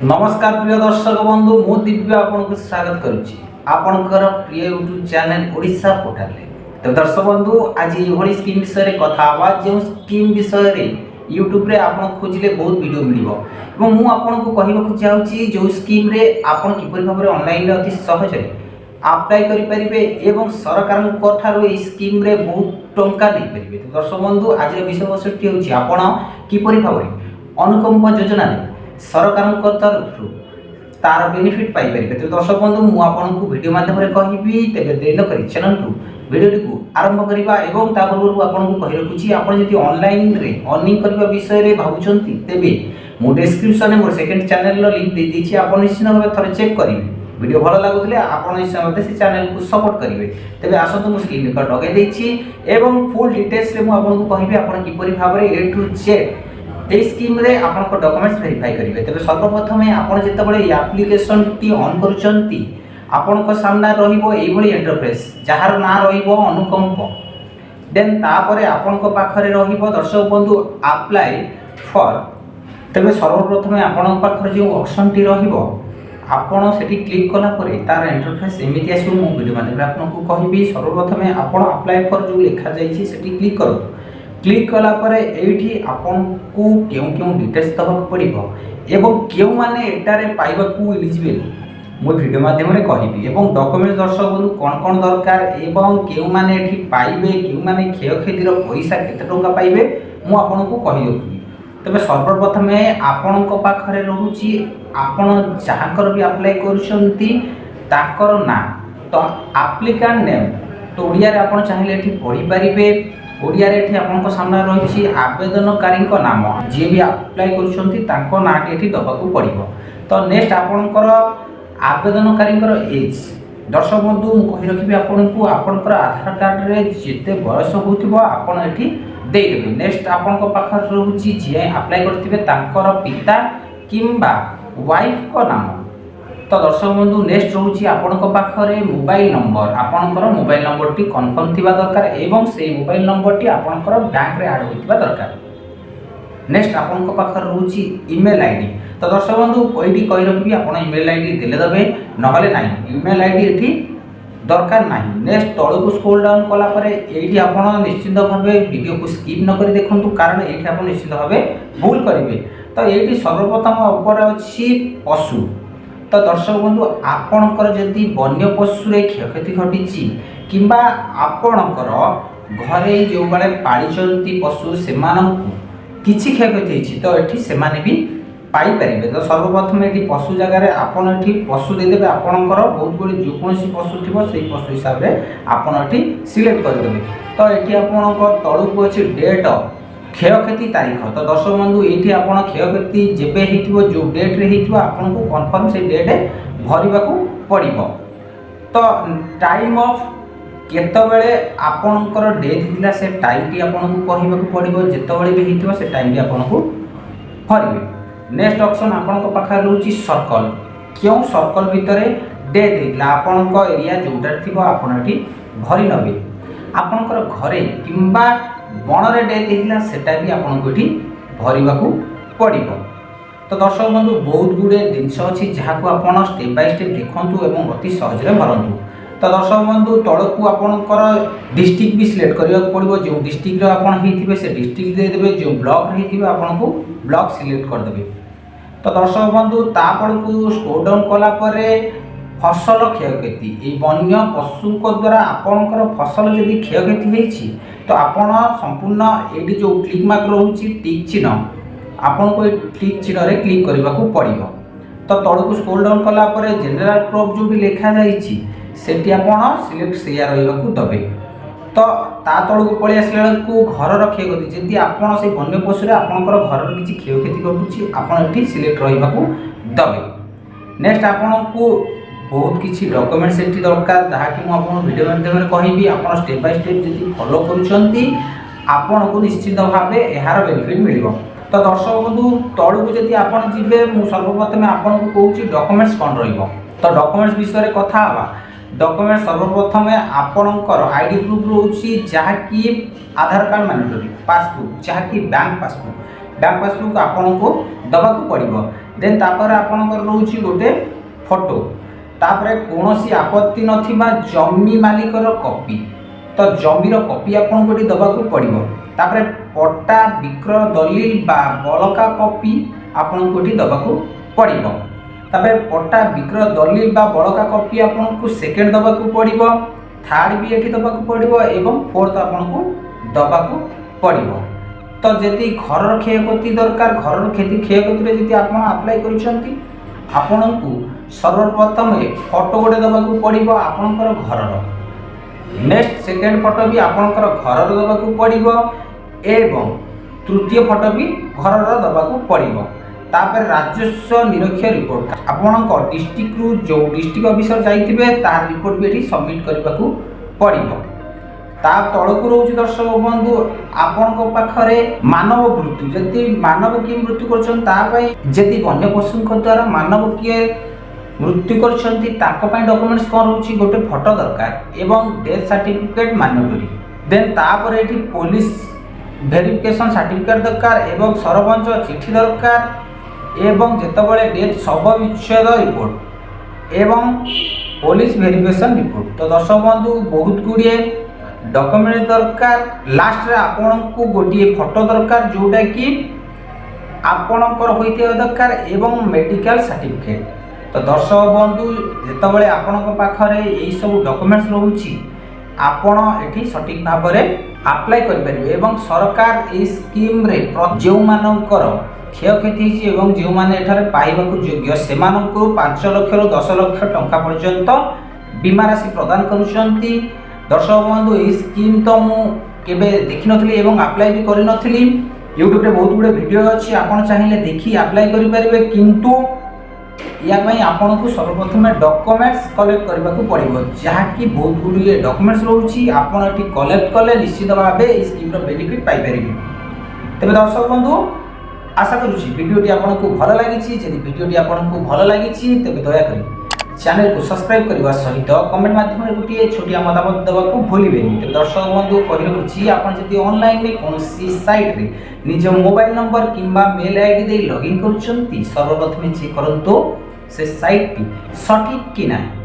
नमस्कार प्रिय दर्शक बंधु मु दिव्य आपको स्वागत करुच्ची आपणकर प्रिय यूट्यूब चैनल ओडिशा पोर्टल। तो दर्शक बंधु आज ये स्कीम विषय में कथा हवा जो स्कीम विषय रे यूट्यूब रे आपन खोजिले बहुत वीडियो मिलिबो एवं मु आपनको कहबाकू चाहूची जो स्कीम रे आपन किपरि भाबरे ऑनलाइन रे अति सहज रे अप्लाई करि परिबे एवं सरकार को ठारो ए स्कीम रे बहुत टंका दे परिबे। तो दर्शक बंधु आज विषय वस्तुटी होची आपन किपरि भाबरे अनुकंप योजना रे सरकार तरफ तार बेनिफिट पाई परिबे। तो दर्शक बंधु मु आपनको वीडियो माध्यम रे कहिबी तेबे देर न करी चैनल को वीडियो को आरंभ करिबा एवं ता पूर्व आपनको कहि रखुची आपण जति ऑनलाइन रे अर्निंग करबा विषय रे भाबुचंती तेबे मु डिस्क्रिप्शन में मोर सेकंड चैनल रो लिंक दे दिछि आपण निश्चित भाबे थरे चेक करिवे। वीडियो भलो लागुतले आपण निश्चित भाबे से चैनल को सपोर्ट करिवे। तेबे आसंतु मु स्क्रीन रिकॉर्ड लगे देछि एवं फुल डिटेल्स रे मु आपनको कहिबी आपण किपरि भाबरे ए टू जेड ए स्कीम रे आपन को डॉक्यूमेंट्स वेरीफाई करिवे। तबे सर्वप्रथम आपण जेते बळे एप्लीकेशन टी ऑन करूचंती आपन को सामने रहिबो एई बळी इंटरफेस जहार ना रहिबो अनुकंप देन तापरे आपन को पाखरे रहिबो दर्शक बंधु अप्लाई फॉर। तबे सर्वप्रथम आपन पाखरे जो ऑप्शन टी रहिबो आपन सेठी क्लिक कला परे तार इंटरफेस एमिति आसु मु वीडियो माध्यम आपन को कहिबी। सर्वप्रथम आपन अप्लाई फॉर जो लिखा जाईछि सेठी क्लिक करो। क्लिक कला परे एठी आपन को केउ डिटेल्स दबक पड़िबो एवं केउ माने एटारे पाइबा को एलिजिबल मु वीडियो माध्यम रे कहिबी एवं डॉक्यूमेंट दर्शक बंधु कोन दरकार एवं केउ माने एठी पाइबे केउ माने क्षयक्षतिर पैसा केते टंका पाइबे मु आपन को कहि देबी। तबे सर्वप्रथम आपन को पाखरे रहूची आपन जहाकर भी अप्लाई करूछंती ताकर ना तो एप्लिकेंट नेम तो ओडिया रे आपन चाहिले एठी पढी परिबे। ओडिया रे एठी आपन को सामने रहिछि आवेदनकारी को नाम जे भी अप्लाई करूछंती ताको नाटी एठी दबाकू पड़िबो। तो नेक्स्ट आपनकर आवेदनकारी एज दर्शक बंधु मु कहि रखिबी आपनको आपनकर आधार कार्ड रे जेते बयस होतिबो आपन एठी देइ देबे। नेक्स्ट आपन को पाखर रहउछि जे अप्लाई करथिबे तांकर पिता किंबा वाइफ को नाम। तो दर्शक बंधु नेक्स्ट रहउछि आपन को पाखरे मोबाइल नंबर आपनकर मोबाइल नंबर टी कन्फर्म थिबा दरकार एवं से मोबाइल नंबर टी आपनकर बैंक रे ऐड होतिबा दरकार। नेक्स्ट आपन को पाखर रहउछि ईमेल आईडी। तो दर्शक बंधु एठी कहि रखिबी आपन ईमेल आईडी देले दबे नहले नाही ईमेल आईडी एठी दरकार नाही। नेक्स्ट तळु को स्क्रॉल डाउन कला परे एठी आपन निश्चित भाबे वीडियो को स्किप न करि देखंतु कारण एठी आपन निश्चित भाबे भूल करिवे। तो एठी सर्वप्रथम ऊपर अछि पशु। तो दर्शक बंधु आपणकर जदि वन्य पशु रे क्षयक्षति घटिछि किंबा आपणकर घरे जो बळे पाळिचंती पशु सेमानंकु किछि क्षयक्षति हिछि तो एठी सेमाने भी पाई परिबे। तो सर्वप्रथम एठी पशु जगह रे आपन एठी पशु दे देबे आपणकर बहुत गुडी जो कोनसी पशु थिबो सेही पशु हिसाब रे आपन एठी सिलेक्ट कर देबे। तो एठी आपणकर तळु को अछि डेट क्षयक्षति तारीख। तो दर्शक बंधु एठी आपन क्षयक्षति जेबे हिथिबो जो डेट रे हिथिबो आपन को कंफर्म से डेट भरिबाकू पड़िबो। तो टाइम ऑफ केतबेले आपनकर डेट हिला से टाइम टी आपन को कहिबाकू पड़िबो जेतबेले भी हिथिबो से टाइम टी आपन को भरिबे। नेक्स्ट ऑप्शन आपन को पाखा रहउची सर्कल क्यों सर्कल भितरे डेट हिला आपन को एरिया जोटा थिबो आपन एठी भरि नबे। आपनकर घरे किंबा बणरे डेट हिला सेटा भी आपन को एठी भरिबाकू पड़िबो। तो दर्शक बंधु बहुत गुडे जिंस अछि जहा को आपन स्टेप बाय स्टेप देखंतु एवं अति सहज रे भरंतु। तो दर्शक बंधु तळकू आपनकर डिस्ट्रिक्ट भी सिलेक्ट करिया पड़िबो जो डिस्ट्रिक्ट रे आपन हिथिबे से डिस्ट्रिक्ट दे देबे जो ब्लॉक रे हिथिबे आपन को ब्लॉक सिलेक्ट कर देबे। तो दर्शक बंधु तापर को स्क्रॉल डाउन कला परे फसल क्षयक्षति ए वन्य पशु को द्वारा आपनकर फसल जदि क्षयक्षति हेछि तो आपण संपूर्ण एडी जो क्लिक मार्क रहउछि टिक चिन्ह आपन को टिक चिन्ह रे क्लिक करबाकू पड़िबो। तो तळ को स्क्रॉल डाउन कला परे जनरल क्रॉप जो भी लिखा जाईछि सेठी आपण सिलेक्ट सेया रहबाकू दबे। तो ता तळ को पळि आसला को घर रखे गति जदि आपण से वन्य पशु रे आपनकर घर रे किछि क्षयक्षति घटुछि आपण एठी सिलेक्ट रहबाकू दबे। नेक्स्ट आपण को बहुत किछि डॉक्यूमेंट्स एठी दरकार जहा कि मु आपन वीडियो माध्यम रे कहिबी आपण स्टेप बाय स्टेप जदि फॉलो करूछंती आपण को निश्चित भाबे एहार बेनिफिट मिलिबो। तो दर्शक बंधु तळ को जदि आपण जिबे मु सर्वप्रथम आपण को कहूची डॉक्यूमेंट्स कोन रहइबो। तो डॉक्यूमेंट्स विषय रे कथा हवा। डॉक्यूमेंट सर्वप्रथम आपणकर आईडी प्रूफ रहउची जहा कि आधार कार्ड मैंडेटरी पासबुक जहा कि बैंक पासबुक आपन को दबा को पड़िबो। देन तापर आपनकर रहउची गोटे फोटो तापर कोनोसी आपत्ति नथिबा जमी मालिकर कॉपी तो जमीर कॉपी आपन कोठी दबाकू पड़िबो तापर पट्टा विक्रय दलील बा बलका कॉपी आपन कोठी दबाकू पड़िबो तापर पट्टा विक्रय दलील बा बलका कॉपी आपन को सेकंड दबाकू पड़िबो थर्ड भी एठी दबाकू पड़िबो एवं फोर्थ आपन को दबाकू पड़िबो तो जदि घर क्षयक्षति दरकार घर क्षयक्षति रे जदि आपन अप्लाई करिसंती आपन को सर्वप्रथम फोटो गोटे दबाकू पड़िबो आपनकर घरर नेक्स्ट सेकंड फोटो भी आपनकर घरर दबाकू पड़िबो एवं तृतीय फोटो भी घरर दबाकू पड़िबो तापर राजस्व निरीक्षण रिपोर्ट आपनक डिस्ट्रिक्ट रु जो डिस्ट्रिक्ट ऑफिसर जाइतिबे तार रिपोर्ट भी एठी सबमिट करबाकू पड़िबो ता तळकु रहउची दर्शक बंधु आपनक पाखरे मानव मृत्यु जति मानव की मृत्यु करछन ता पई जति वन्य पशुक द्वारा मानव की मृत्यु करछंती ताको पई डॉक्यूमेंट्स कोन रहउची गोटे फोटो दरकार एवं डेथ सर्टिफिकेट मैंडेटरी देन तापर एठी पुलिस वेरिफिकेशन सर्टिफिकेट दरकार एवं सरपंच चिठी दरकार एवं जेतबळे डेथ शव विच्छेद रिपोर्ट एवं पुलिस वेरिफिकेशन रिपोर्ट तो दर्शक बंधु बहुत गुड़िए डॉक्यूमेंट दरकार लास्ट रे आपन को गोटे फोटो दरकार जोटा कि आपनकर होइते दरकार एवं मेडिकल सर्टिफिकेट तो दर्शक बंधु जेतबळे आपनक पाखरे एई सब डॉक्यूमेंट्स रहउची आपण एठी सटीक भाव में अप्लाई कर परिबे एवं सरकार ए स्कीम रे जो मानकर क्षयक्षति एवं जो माने एठारे पाइबाकू योग्य से 5 लाख रु 10 लाख टंका पर्यंत बीमा राशि प्रदान करूछंती दर्शक बंधु ए स्कीम तो मु केबे देखि नथली एवं अप्लाई भी करि नथली YouTube रे बहुत गुडे वीडियो अछि आपण चाहिले देखि अप्लाई करि परिबे किंतु या पई आपण को सर्वप्रथम डॉक्यूमेंट्स कलेक्ट करबाकू पड़िबो जहा कि बहुत गुडे डॉक्यूमेंट्स रहउची आपण एठी कलेक्ट कले निश्चित भाबे ए स्कीम रो बेनिफिट पाइ परिबे तबे दर्शक बंधु आशा करूची वीडियोटी आपन को भल लागिछि जदि वीडियोटी आपन को भल लागिछि तबे दया करी चैनल को सब्सक्राइब करबा सहित कमेंट माध्यम रे गोटिए छोटिया मतामत देबा को भूलिबेनी तबे दर्शक बंधु कहि रखुछि आपन जदि ऑनलाइन रे कोनोसी साइट रे निज मोबाइल नंबर किंबा मेल आईडी दे लॉगिन करूछंती सर्वप्रथम चेक करंतो से साइट टी सटीक कि नाही।